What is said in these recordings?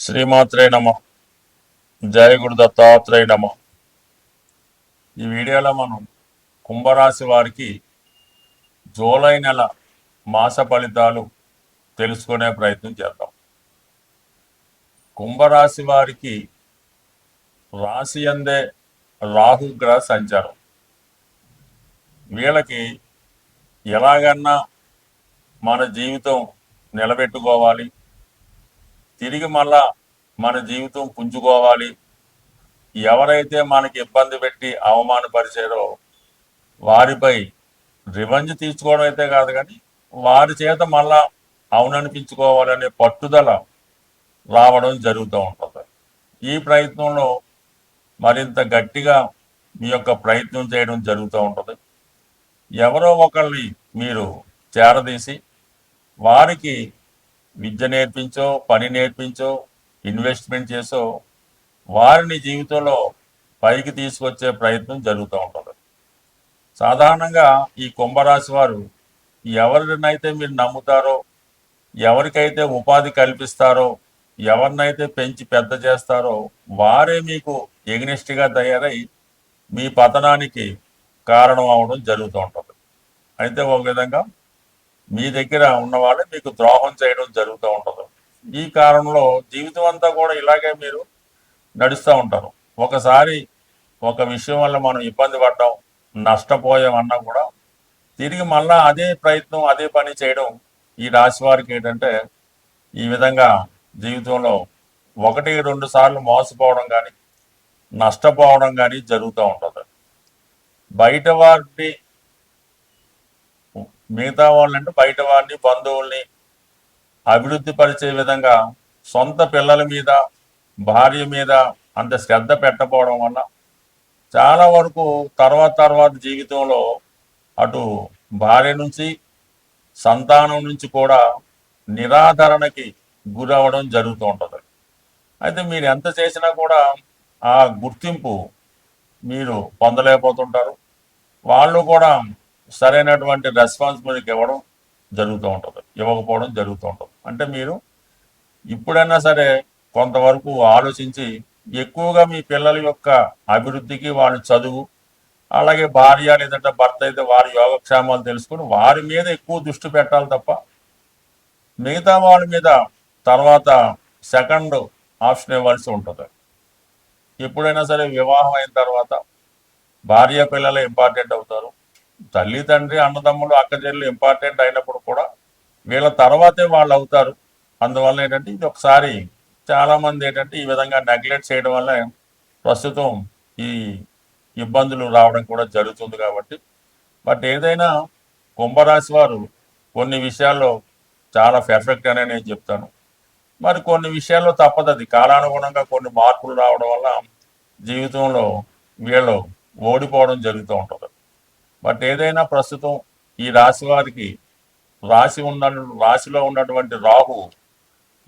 శ్రీమాత్రే నమ. జయ గురు దత్తాత్రేయ నమ. ఈ వీడియోలో మనం కుంభరాశి వారికి జూలై నెల మాస ఫలితాలు తెలుసుకునే ప్రయత్నం చేద్దాం. కుంభరాశి వారికి రాశి అందే రాహుగ్రహ సంచారం. వీళ్ళకి ఎలాగన్నా మన జీవితం నిలబెట్టుకోవాలి, తిరిగి మళ్ళా మన జీవితం పుంజుకోవాలి, ఎవరైతే మనకి ఇబ్బంది పెట్టి అవమానపరిచారో వారిపై రివెంజ్ తీర్చుకోవడం అయితే కాదు, కానీ వారి చేత మళ్ళా అవుననిపించుకోవాలనే పట్టుదల రావడం జరుగుతూ ఉంటుంది. ఈ ప్రయత్నంలో మరింత గట్టిగా మీ యొక్క ప్రయత్నం చేయడం జరుగుతూ ఉంటుంది. ఎవరో ఒకరిని మీరు చేరదీసి వారికి విద్య నేర్పించో, పని నేర్పించో, ఇన్వెస్ట్మెంట్ చేసో వారిని జీవితంలో పైకి తీసుకొచ్చే ప్రయత్నం జరుగుతూ ఉంటుంది. సాధారణంగా ఈ కుంభరాశి వారు ఎవరినైతే మీరు నమ్ముతారో, ఎవరికైతే ఉపాధి కల్పిస్తారో, ఎవరినైతే పెంచి పెద్ద చేస్తారో వారే మీకు ఎగ్నెస్ట్గా తయారై మీ పతనానికి కారణం అవడం జరుగుతూ ఉంటుంది. అయితే ఒక విధంగా మీ దగ్గర ఉన్న వాళ్ళే మీకు ద్రోహం చేయడం జరుగుతూ ఉంటుంది. ఈ కారణంలో జీవితం అంతా కూడా ఇలాగే మీరు నడుస్తూ ఉంటారు. ఒకసారి ఒక విషయం వల్ల మనం ఇబ్బంది పడ్డాం, నష్టపోయామన్నా కూడా తిరిగి మళ్ళా అదే ప్రయత్నం, అదే పని చేయడం ఈ రాశి వారికి ఏంటంటే ఈ విధంగా జీవితంలో 1-2 సార్లు మోసపోవడం కానీ, నష్టపోవడం కానీ జరుగుతూ ఉంటుంది. బయట వారిని, మిగతా వాళ్ళంటే బయట వారిని, బంధువుల్ని అభివృద్ధి పరిచే విధంగా సొంత పిల్లల మీద, భార్య మీద అంత శ్రద్ధ పెట్టకపోవడం వల్ల చాలా వరకు తర్వాత జీవితంలో అటు భార్య నుంచి, సంతానం నుంచి కూడా నిరాదరణకి గురవడం జరుగుతూ ఉంటుంది. అయితే మీరు ఎంత చేసినా కూడా ఆ గుర్తింపు మీరు పొందలేకపోతుంటారు. వాళ్ళు కూడా సరైనటువంటి రెస్పాన్స్ మీకు ఇవ్వకపోవడం జరుగుతూ ఉంటుంది. అంటే మీరు ఇప్పుడైనా సరే కొంతవరకు ఆలోచించి ఎక్కువగా మీ పిల్లల యొక్క అభివృద్ధికి, వాళ్ళ చదువు, అలాగే భార్య లేదంటే భర్త అయితే వారి యోగక్షేమాలు తెలుసుకుని వారి మీద ఎక్కువ దృష్టి పెట్టాలి తప్ప మిగతా వాళ్ళ మీద తర్వాత సెకండ్ ఆప్షన్ ఇవ్వాల్సి ఉంటుంది. ఎప్పుడైనా సరే వివాహం అయిన తర్వాత భార్య పిల్లలు ఇంపార్టెంట్ అవుతారు. తల్లి, తండ్రి, అన్నదమ్ములు, అక్కచెల్లెలు ఇంపార్టెంట్ అయినప్పుడు కూడా వీళ్ళ తర్వాతే వాళ్ళు అవుతారు. అందువల్ల ఏంటంటే ఇది ఒకసారి చాలామంది ఏంటంటే ఈ విధంగా నెగ్లెక్ట్ చేయడం వల్ల ప్రస్తుతం ఈ ఇబ్బందులు రావడం కూడా జరుగుతుంది. కాబట్టి బట్ ఏదైనా కుంభరాశి వారు కొన్ని విషయాల్లో చాలా పెర్ఫెక్ట్ అనే నేను చెప్తాను. మరి కొన్ని విషయాల్లో తప్పదు, అది కాలానుగుణంగా కొన్ని మార్పులు రావడం వల్ల జీవితంలో వీళ్ళు ఓడిపోవడం జరుగుతూ ఉంటుంది. బట్ ఏదైనా ప్రస్తుతం ఈ రాశి వారికి రాశిలో ఉన్నటువంటి రాహు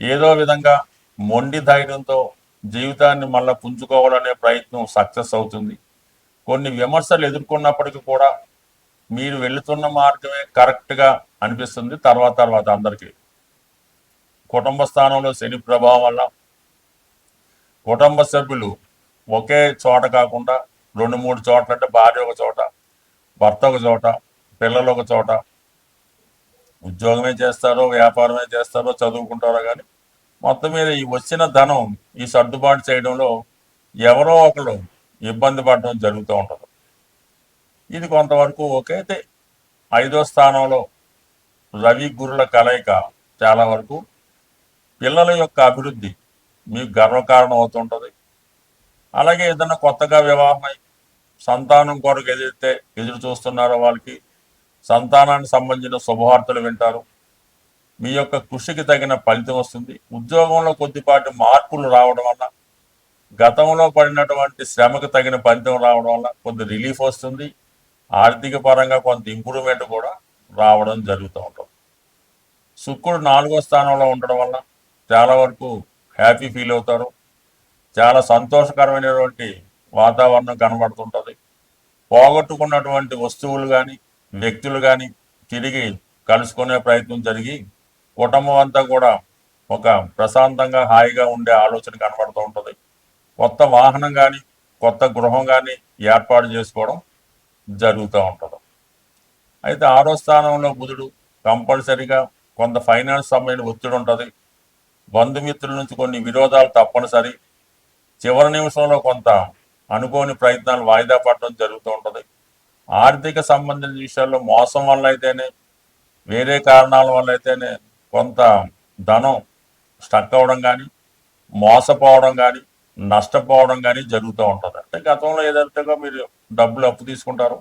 ఏదో విధంగా మొండి ధైర్యంతో జీవితాన్ని మళ్ళీ పుంజుకోవాలనే ప్రయత్నం సక్సెస్ అవుతుంది. కొన్ని విమర్శలు ఎదుర్కొన్నప్పటికీ కూడా మీరు వెళుతున్న మార్గమే కరెక్ట్గా అనిపిస్తుంది. తర్వాత అందరికీ కుటుంబ స్థానంలో శని ప్రభావం వల్ల కుటుంబ సభ్యులు ఒకే చోట కాకుండా 2-3 చోట్ల, అంటే భార్య ఒక చోట, భర్త ఒక చోట, పిల్లలు ఒక చోట, ఉద్యోగమే చేస్తారో, వ్యాపారమే చేస్తారో, చదువుకుంటారో, కానీ మొత్తం మీద ఈ వచ్చిన ధనం ఈ సర్దుబాటు చేయడంలో ఎవరో ఒకరు ఇబ్బంది పడడం జరుగుతూ ఉంటుంది. ఇది కొంతవరకు ఓకే. అయితే 5వ స్థానంలో రవి గురుల కలయిక చాలా వరకు పిల్లల యొక్క అభివృద్ధి మీకు గర్వకారణం అవుతుంటుంది. అలాగే ఏదైనా కొత్తగా వివాహమై సంతానం కొరకు ఎదురు చూస్తున్నారో వాళ్ళకి సంతానానికి సంబంధించిన శుభవార్తలు వింటారు. మీ యొక్క కృషికి తగిన ఫలితం వస్తుంది. ఉద్యోగంలో కొద్దిపాటి మార్పులు రావడం వల్ల, గతంలో పడినటువంటి శ్రమకు తగిన ఫలితం రావడం వల్ల కొంత రిలీఫ్ వస్తుంది. ఆర్థిక పరంగా కొంత ఇంప్రూవ్మెంట్ కూడా రావడం జరుగుతూ ఉంటుంది. శుక్రుడు 4వ స్థానంలో ఉండడం వల్ల చాలా వరకు హ్యాపీ ఫీల్ అవుతారు. చాలా సంతోషకరమైనటువంటి వాతావరణం కనబడుతుంటుంది. పోగొట్టుకున్నటువంటి వస్తువులు కానీ, వ్యక్తులు కానీ తిరిగి కలుసుకునే ప్రయత్నం జరిగి కుటుంబం అంతా కూడా ఒక ప్రశాంతంగా హాయిగా ఉండే ఆలోచన కనబడుతూ ఉంటుంది. కొత్త వాహనం కానీ కొత్త గృహం కానీ ఏర్పాటు చేసుకోవడం జరుగుతూ ఉంటుంది. అయితే 6వ స్థానంలో బుధుడు కంపల్సరిగా కొంత ఫైనాన్స్ సంబంధించిన ఒత్తిడి ఉంటుంది. బంధుమిత్రుల నుంచి కొన్ని విరోధాలు తప్పనిసరి. చివరి నిమిషంలో కొంత అనుకోని ప్రయత్నాలు వాయిదా పడడం జరుగుతూ ఉంటుంది. ఆర్థిక సంబంధించిన విషయాల్లో మోసం వల్ల అయితేనే, వేరే కారణాల వల్ల అయితేనే కొంత ధనం స్టక్ అవ్వడం కానీ, మోసపోవడం కానీ, నష్టపోవడం కానీ జరుగుతూ ఉంటుంది. అంటే గతంలో ఏదైతే మీరు డబ్బులు అప్పు తీసుకుంటారో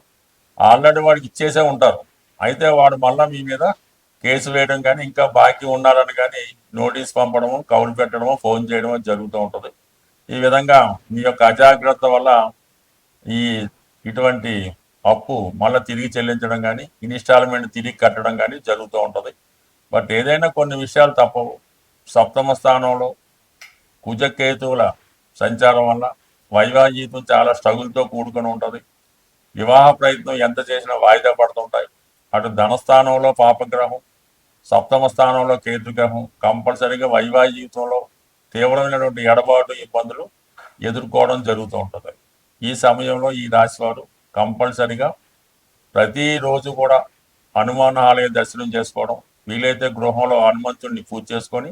ఆల్రెడీ వాడికి ఇచ్చేసే ఉంటారు. అయితే వాడు మళ్ళీ మీ మీద కేసు వేయడం కానీ, ఇంకా బాకీ ఉన్నారని కానీ నోటీస్ పంపడము, కౌలు పెట్టడము, ఫోన్ చేయడము జరుగుతూ ఉంటుంది. ఈ విధంగా మీ యొక్క అజాగ్రత్త వల్ల ఈ ఇటువంటి అప్పు మళ్ళీ తిరిగి చెల్లించడం కానీ, ఇన్స్టాల్మెంట్ తిరిగి కట్టడం కానీ జరుగుతూ ఉంటుంది. బట్ ఏదైనా కొన్ని విషయాలు తప్పవు. సప్తమ స్థానంలో కుజకేతువుల సంచారం వల్ల వైవాహిక జీవితం చాలా స్ట్రగుల్తో కూడుకొని ఉంటుంది. వివాహ ప్రయత్నం ఎంత చేసినా వాయిదా పడుతుంటాయి. అటు ధనస్థానంలో పాపగ్రహం, సప్తమ స్థానంలో కేతుగ్రహం కంపల్సరీగా వైవాహిక జీవితంలో తీవ్రమైనటువంటి ఎడబాటు ఇబ్బందులు ఎదుర్కోవడం జరుగుతూ ఉంటుంది. ఈ సమయంలో ఈ రాశి వారు కంపల్సరిగా ప్రతిరోజు కూడా హనుమాన్ ఆలయ దర్శనం చేసుకోవడం, వీలైతే గృహంలో హనుమంతుడిని పూజ చేసుకొని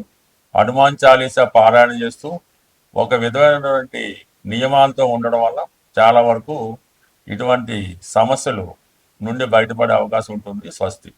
హనుమాన్ చాలీసా పారాయణ చేస్తూ ఒక విధమైనటువంటి నియమాలతో ఉండడం వల్ల చాలా వరకు ఇటువంటి సమస్యలు నుండి బయటపడే అవకాశం ఉంటుంది. స్వస్తి.